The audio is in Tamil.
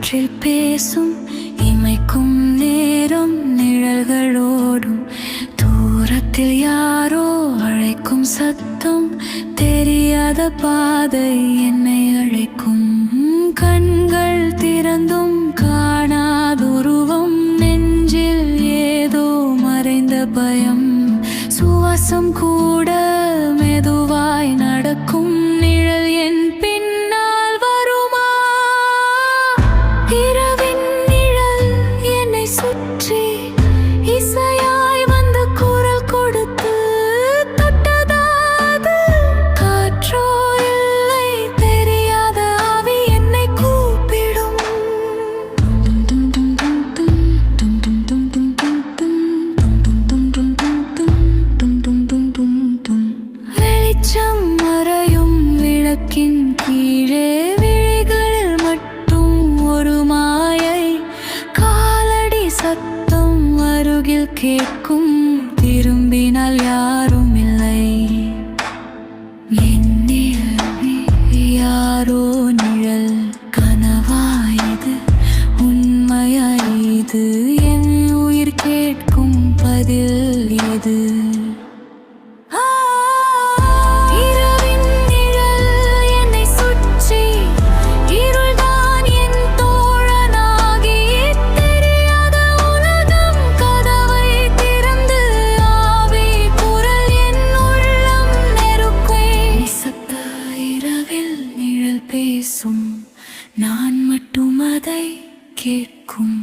காற்றில் பேசும் இமைக்கும் நேரம் நிழல்களோடும் தூரத்தில் யாரோ அழைக்கும் சத்தம் தெரியாத பாதை என்னை அழைக்கும் கண்கள் திறந்தும் காணாதுருவம் நெஞ்சில் ஏதோ மறைந்த பயம் சுவாசம் கூட மெதுவாய் நடக்கும் நிழல் என் பின்னால் வருமா இரவின் நிழல் என்னை சுற்றி இசையாய் வந்து குரல் கொடுத்து தொட்டதாது காற்றோ இல்லை தெரியாத ஆவி என்னை கூப்பிடும் வெளிச்சம் மறையும் விளக்கின் கீழே விழிகளில் மட்டும் ஒரு மாயை காலடி சத்தம் அருகில் கேட்கும் திரும்பினால் யாரும் இல்லை என்னில் யாரோ நிழல் கனவாயுது உண்மையாயுது என் உயிர் கேட்கும் பதில் எது இரவின் நிழல் என்னை சுற்றி இருள்தான் என் தோழனாகி தெரியாத உலகம் கதவை திறந்து ஆவி குரல் என் உள்ளம் நெருக்கும் நிசப்த இரவில் நிழல் பேசும் நான் மட்டும் அதை கேட்கும்